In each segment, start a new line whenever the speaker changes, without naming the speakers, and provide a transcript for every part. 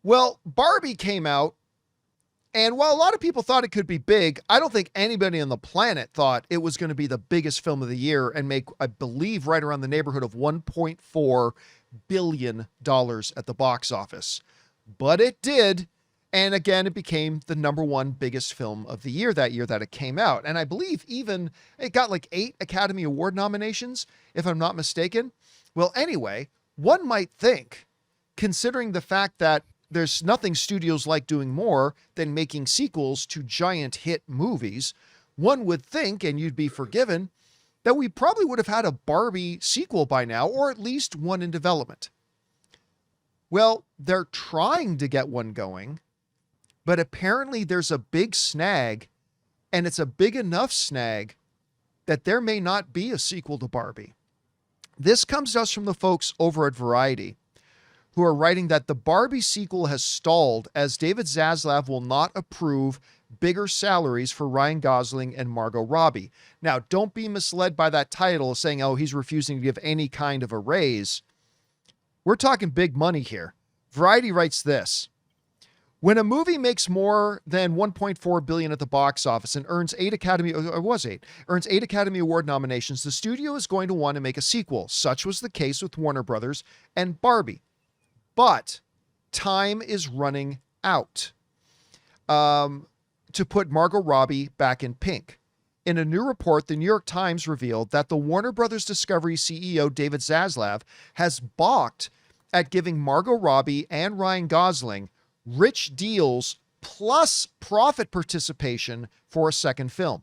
Well, Barbie came out, and while a lot of people thought it could be big, I don't think anybody on the planet thought it was going to be the biggest film of the year and make, I believe, right around the neighborhood of $1.4 billion at the box office. But it did. And again, it became the number one biggest film of the year that it came out. And I believe even it got like 8 Academy Award nominations, if I'm not mistaken. Well, anyway, one might think, considering the fact that there's nothing studios like doing more than making sequels to giant hit movies, one would think, and you'd be forgiven, that we probably would have had a Barbie sequel by now, or at least one in development. Well, they're trying to get one going, but apparently there's a big snag, and it's a big enough snag that there may not be a sequel to Barbie. This comes to us from the folks over at Variety, who are writing that the Barbie sequel has stalled as David Zaslav will not approve bigger salaries for Ryan Gosling and Margot Robbie. Now, don't be misled by that title saying, oh, he's refusing to give any kind of a raise. We're talking big money here. Variety writes this: when a movie makes more than $1.4 billion at the box office and earns 8 Academy Award nominations, the studio is going to want to make a sequel. Such was the case with Warner Brothers and Barbie. But time is running out to put Margot Robbie back in pink. In a new report, the New York Times revealed that the Warner Brothers Discovery CEO David Zaslav has balked at giving Margot Robbie and Ryan Gosling rich deals plus profit participation for a second film.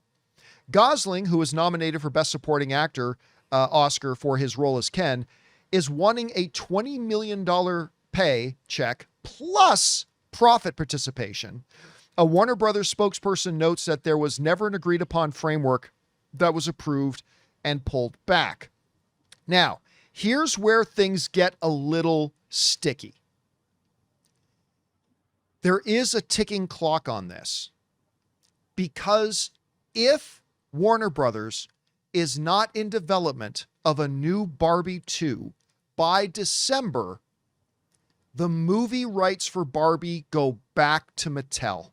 Gosling, who was nominated for Best Supporting Actor Oscar for his role as Ken, is wanting a $20 million pay check plus profit participation. A Warner Brothers spokesperson notes that there was never an agreed upon framework that was approved and pulled back. Now, here's where things get a little sticky. There is a ticking clock on this, because if Warner Brothers is not in development of a new Barbie 2 by December, the movie rights for Barbie go back to Mattel,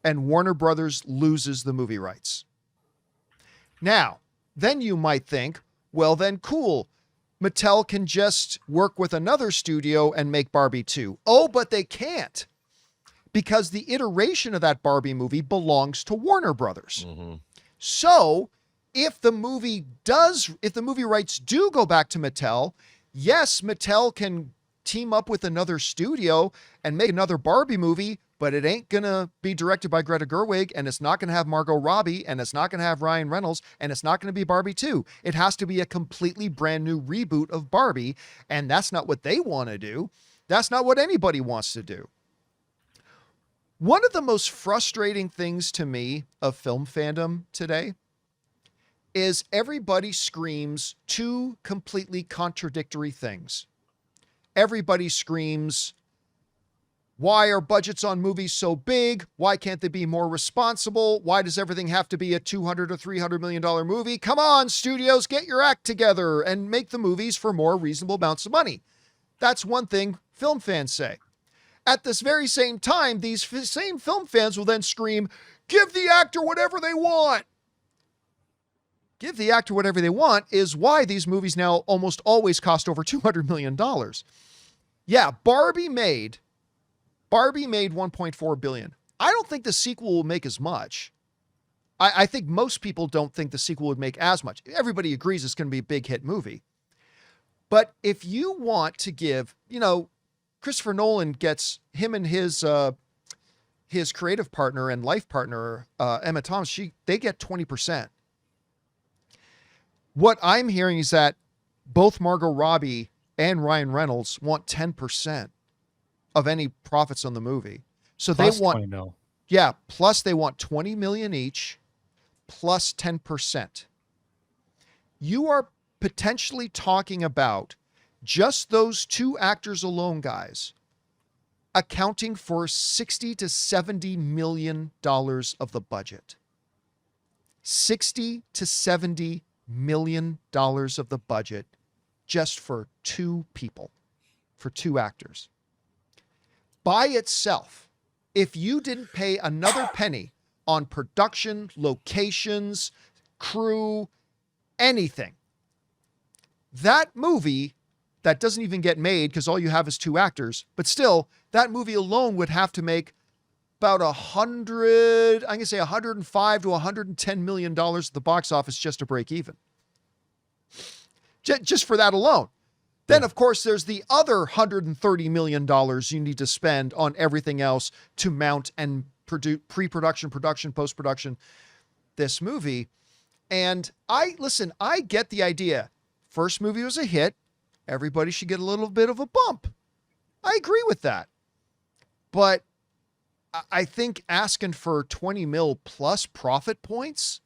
and Warner Brothers loses the movie rights. Now, then you might think, well, then cool. Mattel can just work with another studio and make Barbie 2. Oh, but they can't, because the iteration of that Barbie movie belongs to Warner Brothers. Mm-hmm. So if the movie rights do go back to Mattel, yes, Mattel can team up with another studio and make another Barbie movie, but it ain't going to be directed by Greta Gerwig, and it's not going to have Margot Robbie, and it's not going to have Ryan Reynolds, and it's not going to be Barbie 2. It has to be a completely brand new reboot of Barbie, and that's not what they want to do. That's not what anybody wants to do. One of the most frustrating things to me of film fandom today is everybody screams two completely contradictory things. Everybody screams, why are budgets on movies so big? Why can't they be more responsible? Why does everything have to be a $200 or $300 million movie? Come on, studios, get your act together and make the movies for more reasonable amounts of money. That's one thing film fans say. At this very same time, these same film fans will then scream, give the actor whatever they want. Give the actor whatever they want is why these movies now almost always cost over $200 million. Yeah, Barbie made $1.4 billion. I don't think the sequel will make as much. I think most people don't think the sequel would make as much. Everybody agrees it's going to be a big hit movie. But if you want to give, Christopher Nolan gets him and his creative partner and life partner, Emma Thomas, they get 20%. What I'm hearing is that both Margot Robbie and Ryan Reynolds want 10% of any profits on the movie. So
plus
they want
20 mil.
Yeah, plus they want 20 million each plus 10%. You are potentially talking about just those two actors alone, guys, accounting for $60 to $70 million of the budget. $60 to $70 million of the budget just for two people, for two actors. by itself, if you didn't pay another penny on production, locations, crew, anything, that movie that doesn't even get made because all you have is two actors, but still, that movie alone would have to make about I'm going to say $105 to $110 million at the box office just to break even. Just for that alone. Then, of course, there's the other $130 million you need to spend on everything else to mount and produce pre-production, production, post-production this movie. And I get the idea. First movie was a hit. Everybody should get a little bit of a bump. I agree with that. But I think asking for 20 mil plus profit points,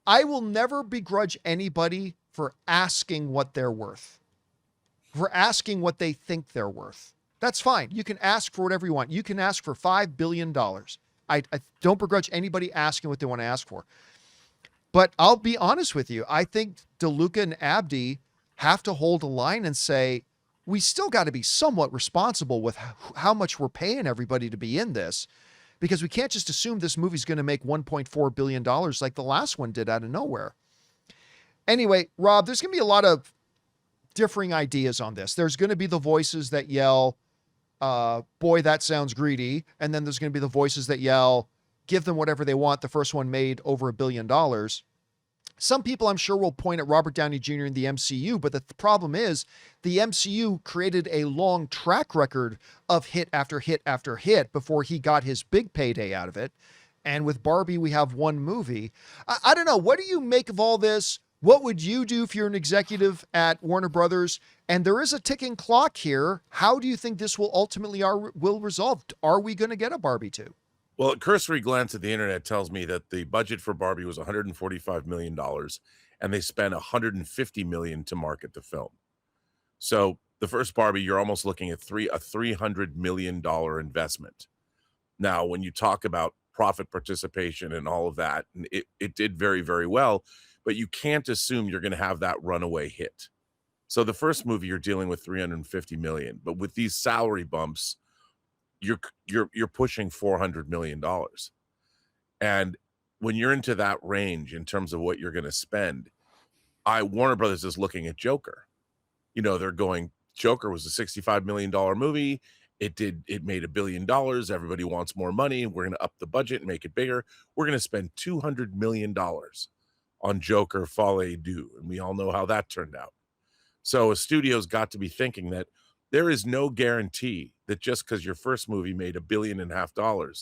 I will never begrudge anybody for asking what they're worth, for asking what they think they're worth. That's fine. You can ask for whatever you want. You can ask for $5 billion. I don't begrudge anybody asking what they want to ask for. But I'll be honest with you. I think DeLuca and Abdi have to hold a line and say, we still got to be somewhat responsible with how much we're paying everybody to be in this, because we can't just assume this movie's going to make $1.4 billion like the last one did out of nowhere. Anyway, Rob, there's going to be a lot of differing ideas on this. There's going to be the voices that yell, boy, that sounds greedy. And then there's going to be the voices that yell, give them whatever they want. The first one made over $1 billion. Some people, I'm sure, will point at Robert Downey Jr. in the MCU, but the problem is the MCU created a long track record of hit after hit after hit before he got his big payday out of it. And with Barbie, we have one movie. I don't know. What do you make of all this? What would you do if you're an executive at Warner Brothers? And there is a ticking clock here. How do you think this will ultimately will resolve? Are we going to get a Barbie 2?
Well, a cursory glance at the internet tells me that the budget for Barbie was $145 million, and they spent $150 million to market the film. So the first Barbie, you're almost looking at a $300 million investment. Now, when you talk about profit participation and all of that, it did very, very well, but you can't assume you're going to have that runaway hit. So the first movie, you're dealing with $350 million, but with these salary bumps, you're pushing $400 million. And when you're into that range in terms of what you're going to spend, Warner Brothers is looking at Joker. You know, they're going, Joker was a $65 million movie. It made $1 billion. Everybody wants more money. We're going to up the budget and make it bigger. We're going to spend $200 million on Joker Folie Deux. And we all know how that turned out. So a studio's got to be thinking that there is no guarantee that just because your first movie made $1.5 billion,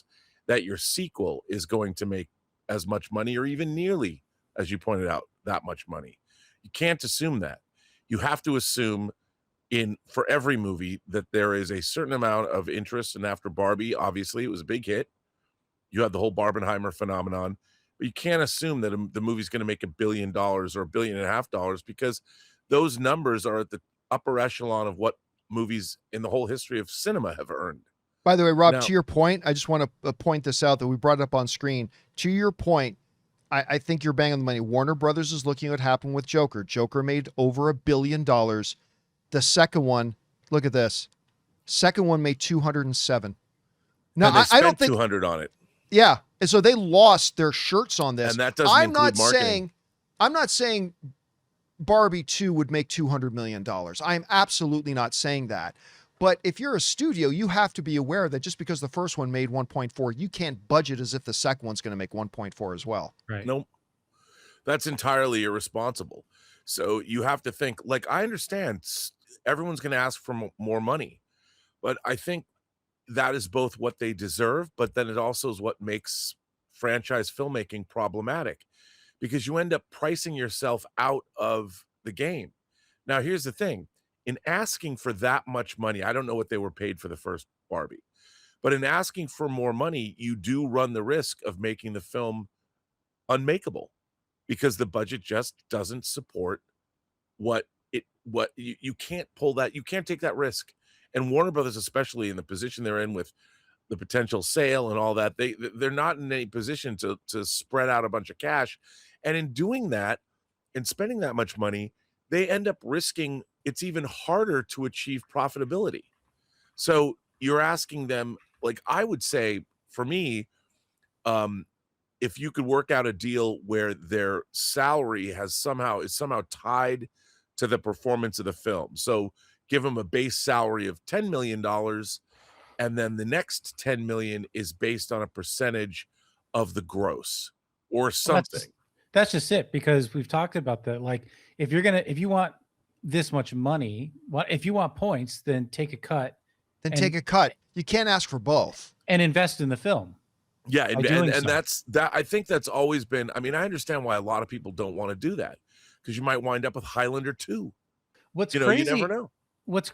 that your sequel is going to make as much money or even nearly, as you pointed out, that much money. You can't assume that. You have to assume for every movie that there is a certain amount of interest. And after Barbie, obviously, it was a big hit. You had the whole Barbenheimer phenomenon. But you can't assume that the movie's going to make $1 billion or $1.5 billion, because those numbers are at the upper echelon of what movies in the whole history of cinema have earned.
By the way, Rob, to your point, I just want to point this out that we brought it up on screen. To your point, I think you're banging the money. Warner Brothers is looking at what happened with Joker. Joker made over $1 billion. The second one, look at this. Second one made 207.
Now, and they spent I don't think 200 on it.
Yeah, and so they lost their shirts on this.
And that doesn't include marketing.
I'm not saying Barbie 2 would make $200 million. I'm absolutely not saying that. But if you're a studio, you have to be aware that just because the first one made 1.4, you can't budget as if the second one's going to make 1.4 as well.
Right.
Nope. That's entirely irresponsible. So you have to think, like, I understand everyone's going to ask for more money, but I think that is both what they deserve, but then it also is what makes franchise filmmaking problematic, because you end up pricing yourself out of the game. Now, here's the thing. In asking for that much money, I don't know what they were paid for the first Barbie, but in asking for more money, you do run the risk of making the film unmakeable, because the budget just doesn't support you can't pull that. You can't take that risk. And Warner Brothers, especially in the position they're in with the potential sale and all that, they're not in any position to spread out a bunch of cash. And in doing that and spending that much money, they end up risking it's even harder to achieve profitability. So you're asking them, like, I would say for me, um, if you could work out a deal where their salary is somehow tied to the performance of the film. So give them a base salary of $10 million, and then the next 10 million is based on a percentage of the gross or
Well,
something.
that's just it, because we've talked about that. Like, if you want this much money, if you want points, then take a cut.
Then take a cut. You can't ask for both.
And invest in the film.
Yeah, and
so.
that's that. I think that's always been. I mean, I understand why a lot of people don't want to do that, because you might wind up with Highlander 2.
What's
crazy?
You
never know.
What's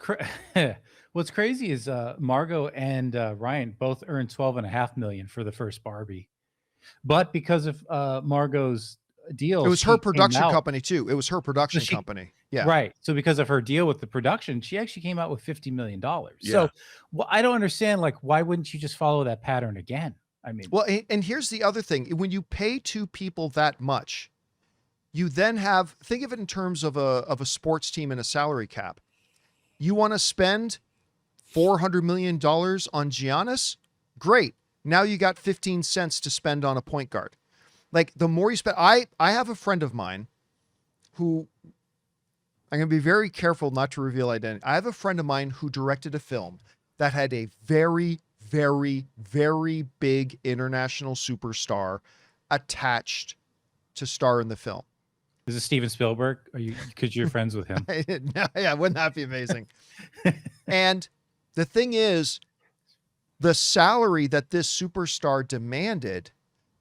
crazy is Margot and Ryan both earned $12.5 million for the first Barbie, but because of Margot's deal,
it was her production company too. It was her production company. Yeah,
right. So because of her deal with the production, she actually came out with $50 million.
Yeah.
So, well, I don't understand. Like, why wouldn't you just follow that pattern again? I mean,
well, and here's the other thing: when you pay two people that much, you then think of it in terms of a sports team and a salary cap. You want to spend $400 million on Giannis? Great. Now you got 15 cents to spend on a point guard. Like, the more you spend, I have a friend of mine who, I'm going to be very careful not to reveal identity. I have a friend of mine who directed a film that had a very, very, very big international superstar attached to star in the film.
Is it Steven Spielberg? Because you're friends with him?
Yeah, wouldn't that be amazing? And the thing is, the salary that this superstar demanded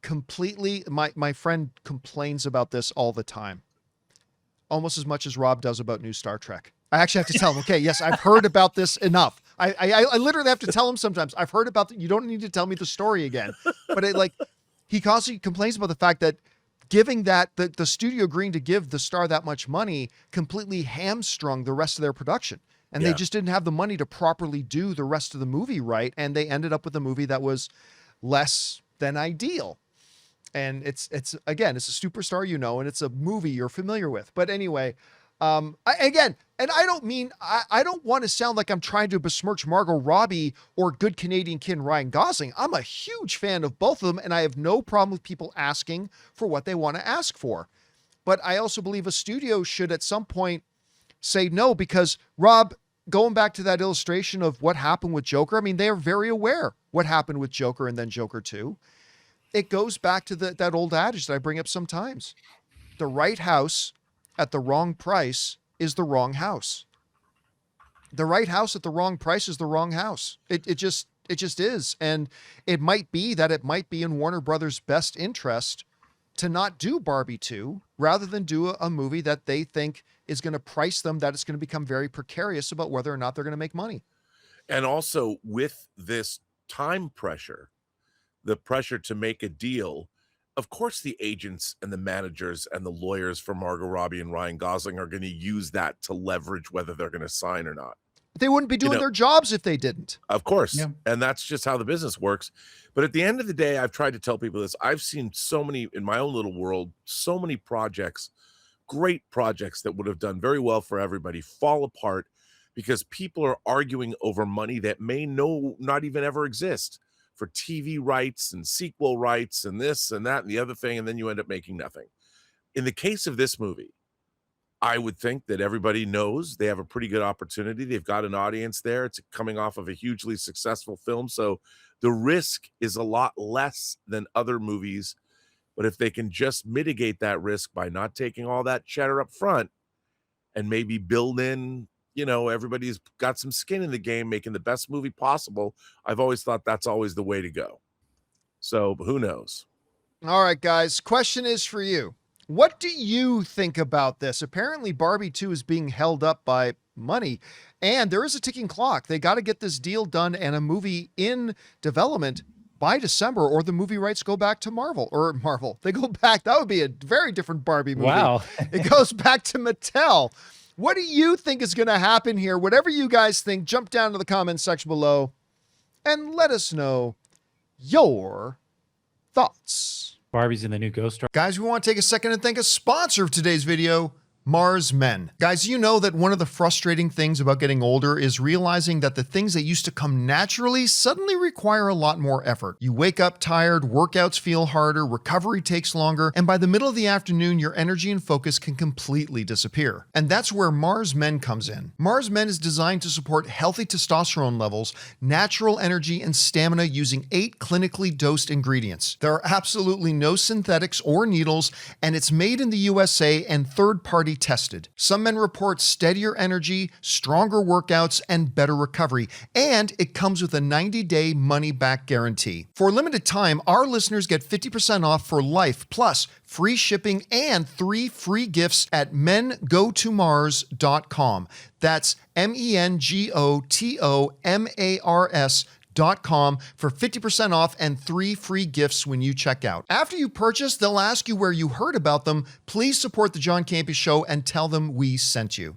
completely, my friend complains about this all the time, almost as much as Rob does about new Star Trek. I actually have to tell him, okay, yes, I've heard about this enough. I literally have to tell him sometimes, I've heard about you don't need to tell me the story again. But he constantly complains about the fact that giving that, the studio agreeing to give the star that much money completely hamstrung the rest of their production. And they just didn't have the money to properly do the rest of the movie right. And they ended up with a movie that was less than ideal. And it's again, it's a superstar, and it's a movie you're familiar with. But anyway, I don't want to sound like I'm trying to besmirch Margot Robbie or good Canadian kid Ryan Gosling. I'm a huge fan of both of them, and I have no problem with people asking for what they want to ask for. But I also believe a studio should at some point say no, because Rob, going back to that illustration of what happened with Joker, I mean, they are very aware what happened with Joker and then Joker 2. It goes back to that old adage that I bring up sometimes. The right house at the wrong price is the wrong house. The right house at the wrong price is the wrong house. It just is. And it might be in Warner Brothers' best interest to not do Barbie 2 rather than do a movie that they think is going to price them, that it's going to become very precarious about whether or not they're going to make money.
And also with this time pressure, the pressure to make a deal, of course, the agents and the managers and the lawyers for Margot Robbie and Ryan Gosling are going to use that to leverage whether they're going to sign or not.
They wouldn't be doing their jobs if they didn't.
Of course.
Yeah.
And that's just how the business works. But at the end of the day, I've tried to tell people this. I've seen so many, in my own little world, so many projects, great projects that would have done very well for everybody, fall apart because people are arguing over money that may not even ever exist, for TV rights and sequel rights and this and that and the other thing, and then you end up making nothing. In the case of this movie, I would think that everybody knows they have a pretty good opportunity. They've got an audience there. It's coming off of a hugely successful film, so the risk is a lot less than other movies. But if they can just mitigate that risk by not taking all that cheddar up front and maybe build in, everybody's got some skin in the game, making the best movie possible, I've always thought that's always the way to go. So who knows?
All right, guys. Question is for you. What do you think about this? Apparently, Barbie 2 is being held up by money, and there is a ticking clock. They got to get this deal done and a movie in development by December, or the movie rights go back to Marvel. They go back. That would be a very different Barbie movie.
Wow.
It goes back to Mattel. What do you think is going to happen here? Whatever you guys think, jump down to the comments section below and let us know your thoughts.
Barbie's in the new Ghost Rider.
Guys, we want to take a second and thank a sponsor of today's video, Mars Men. Guys, you know that one of the frustrating things about getting older is realizing that the things that used to come naturally suddenly require a lot more effort. You wake up tired, workouts feel harder, recovery takes longer, and by the middle of the afternoon, your energy and focus can completely disappear. And that's where Mars Men comes in. Mars Men is designed to support healthy testosterone levels, natural energy, and stamina using 8 clinically dosed ingredients. There are absolutely no synthetics or needles, and it's made in the USA and third-party tested. Some men report steadier energy, stronger workouts, and better recovery, and it comes with a 90-day money-back guarantee. For a limited time, our listeners get 50% off for life, plus free shipping and 3 free gifts at mengotomars.com. That's mengotomars.com for 50% off and 3 free gifts when you check out. After you purchase, they'll ask you where you heard about them. Please support the John Campea Show and tell them we sent you.